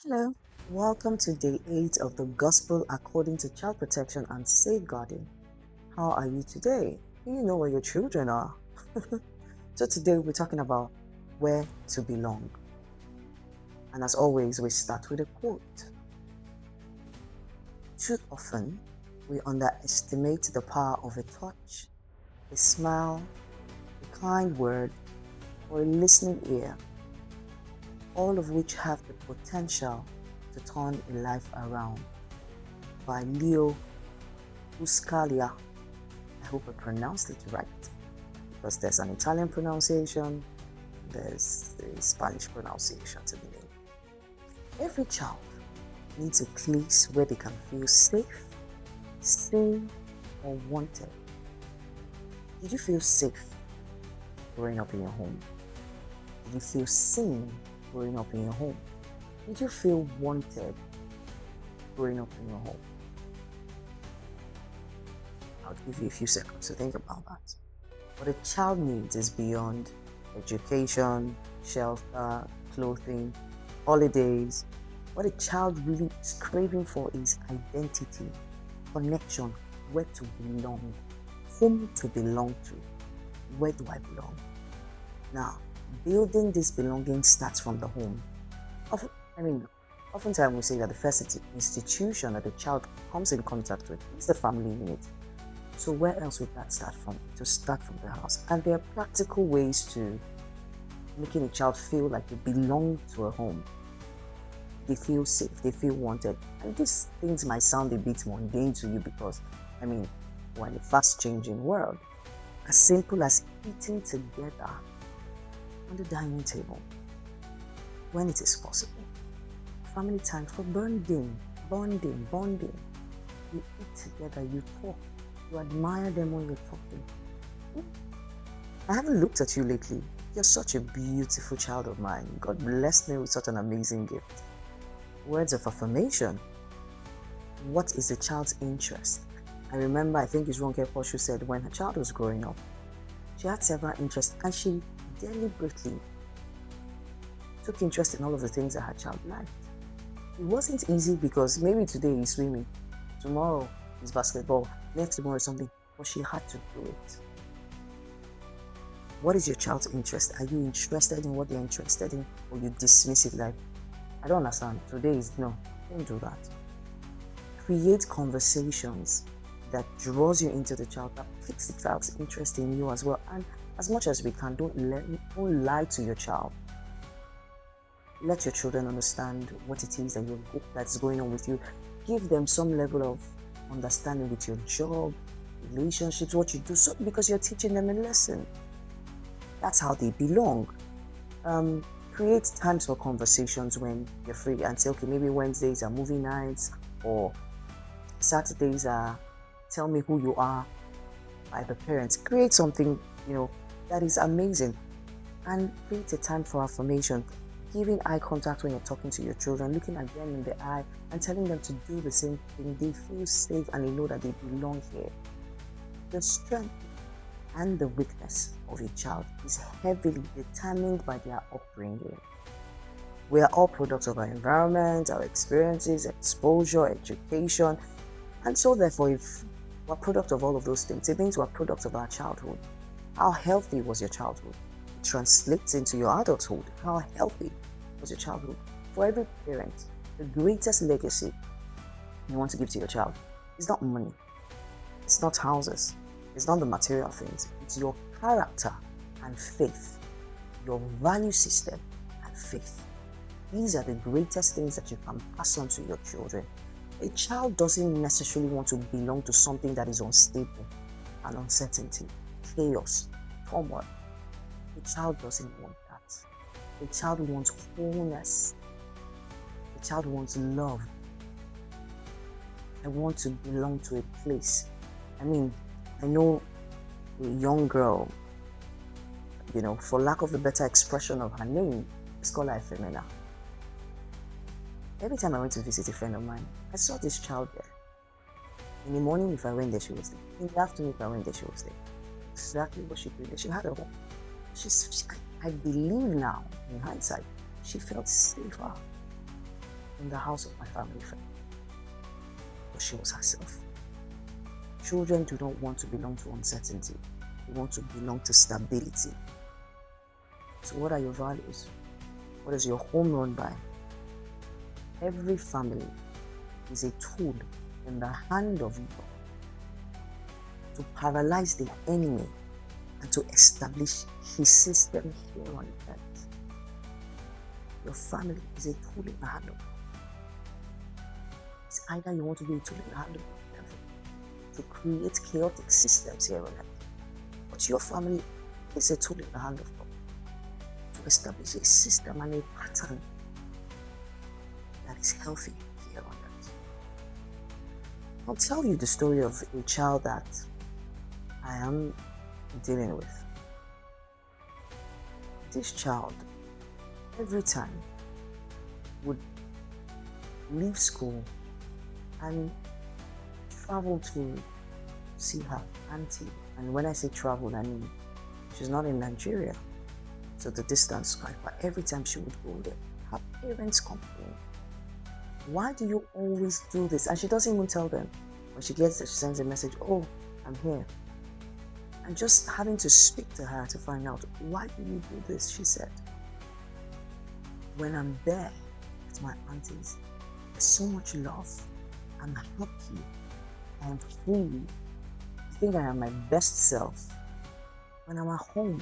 Hello, welcome to day 8 of the Gospel according to Child Protection and Safeguarding. How are you today? Do you know where your children are? So, today we're talking about where to belong. And as always, we start with a quote. Too often, we underestimate the power of a touch, a smile, a kind word, or a listening ear, all of which have the potential to turn a life around. By Leo Buscaglia. I hope I pronounced it right, because there's an Italian pronunciation, there's the Spanish pronunciation to the name. Every child needs a place where they can feel safe, seen, or wanted. Did you feel safe growing up in your home? Did you feel seen growing up in your home? Did you feel wanted growing up in your home? I'll give you a few seconds to think about that. What a child needs is beyond education, shelter, clothing, holidays. What a child really is craving for is identity, connection, where to belong, whom to belong to. Where do I belong? Now, building this belonging starts from the home. Oftentimes we say that the first institution that the child comes in contact with is the family unit. So where else would that start from? To start from the house. And there are practical ways to making a child feel like they belong to a home. They feel safe, they feel wanted. And these things might sound a bit mundane to you because, we're in a fast-changing world. As simple as eating together on the dining table, when it is possible. Family time for bonding. You eat together, you talk. You admire them when you're talking. I haven't looked at you lately. You're such a beautiful child of mine. God blessed me with such an amazing gift. Words of affirmation. What is the child's interest? I remember, I think it's Ronke Poshu said when her child was growing up, she had several interests and she deliberately took interest in all of the things that her child liked. It wasn't easy because maybe today he's swimming, tomorrow is basketball, next tomorrow is something, but she had to do it. What is your child's interest? Are you interested in what they're interested in, or you dismiss it like, I don't understand, today is no, don't do that. Create conversations that draws you into the child, that piques the child's interest in you as well. And as much as we can, don't lie to your child. Let your children understand what it is that's going on with you. Give them some level of understanding with your job, relationships, what you do, so because you're teaching them a lesson. That's how they belong. Create times for conversations when you're free and say, okay, maybe Wednesdays are movie nights or Saturdays are tell me who you are by the parents. Create something, that is amazing. And create a time for affirmation. Giving eye contact when you're talking to your children, looking at them in the eye and telling them to do the same thing. They feel safe and they know that they belong here. The strength and the weakness of a child is heavily determined by their upbringing. We are all products of our environment, our experiences, exposure, education. And so therefore, if we're a product of all of those things, it means we're products of our childhood. How healthy was your childhood? It translates into your adulthood. How healthy was your childhood? For every parent, the greatest legacy you want to give to your child is not money. It's not houses. It's not the material things. It's your character and faith, your value system and faith. These are the greatest things that you can pass on to your children. A child doesn't necessarily want to belong to something that is unstable and uncertainty, chaos, turmoil. A child doesn't want that. A child wants wholeness. A child wants love. I want to belong to a place. I know a young girl, for lack of a better expression of her name, let's call her Femina. Every time I went to visit a friend of mine, I saw this child there. In the morning, if I went there, she was there. In the afternoon, if I went there, she was there. Exactly what she did. She had a home. I believe now, in hindsight, she felt safer. in the house of my family friend, but she was herself. Children do not want to belong to uncertainty. They want to belong to stability. So what are your values? What is your home run by? Every family is a tool in the hand of God to paralyze the enemy and to establish his system here on earth. Your family is a tool in the hand of God. It's either you want to be a tool in the hand of God to create chaotic systems here on earth, but your family is a tool in the hand of God to establish a system and a pattern that is healthy here on earth. I'll tell you the story of a child that I am dealing with. This child, every time, would leave school and travel to see her auntie. And when I say travel, I mean she's not in Nigeria, so the distance is quite far. Every time she would go there, her parents complain, "Why do you always do this?" And she doesn't even tell them. When she gets there, she sends a message, "Oh, I'm here." And just having to speak to her to find out, "Why do you do this?" She said, "When I'm there at my auntie's, there's so much love. I'm happy. I am free. I think I am my best self. When I'm at home,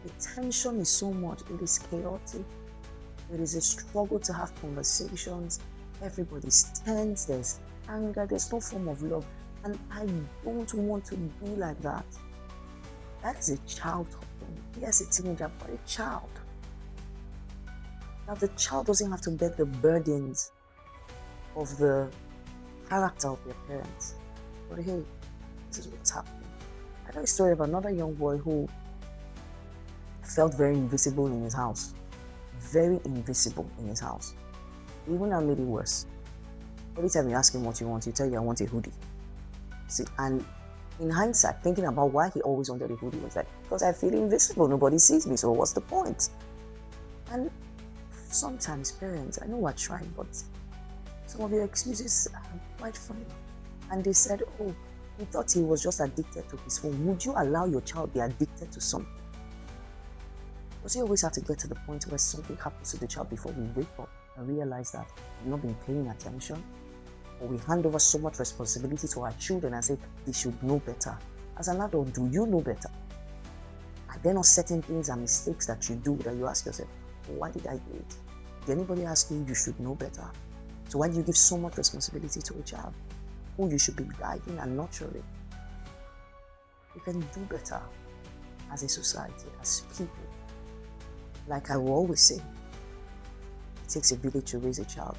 the tension is so much. It is chaotic. It is a struggle to have conversations. Everybody's tense. There's anger. There's no form of love. And I don't want to be like that." That is a child talking. Yes, a teenager, but a child. Now, the child doesn't have to bear the burdens of the character of their parents. But hey, this is what's happening. I know a story of another young boy who felt very invisible in his house. Very invisible in his house. Even that made it worse. Every time you ask him what you want, he tell you, "I want a hoodie." See, and in hindsight, thinking about why he always wanted a hoodie, was like, because I feel invisible, nobody sees me, so what's the point? And sometimes parents, I know we're trying, but some of your excuses are quite funny. And they said, "Oh, he thought he was just addicted to his phone." Would you allow your child be addicted to something? Does he always have to get to the point where something happens to the child before we wake up and realize that we've not been paying attention? Or we hand over so much responsibility to our children and say they should know better. As an adult, do you know better? Are there not certain things and mistakes that you do that you ask yourself, "Why did I do it?" Did anybody ask you should know better? So why do you give so much responsibility to a child who you should be guiding and nurturing? We can do better as a society, as people. Like I will always say, it takes a village to raise a child,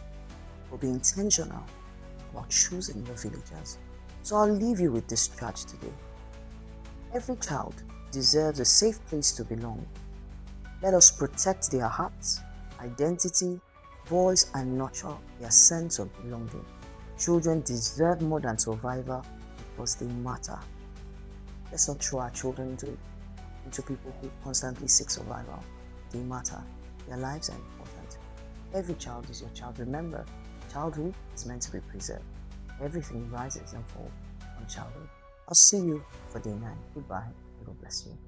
but be intentional about choosing your villagers. So I'll leave you with this charge today. Every child deserves a safe place to belong. Let us protect their hearts, identity, voice, and nurture their sense of belonging. Children deserve more than survival because they matter. Let's not throw our children into people who constantly seek survival. They matter. Their lives are important. Every child is your child. Remember, childhood is meant to be preserved. Everything rises and falls on childhood. I'll see you for day 9. Goodbye, and God bless you.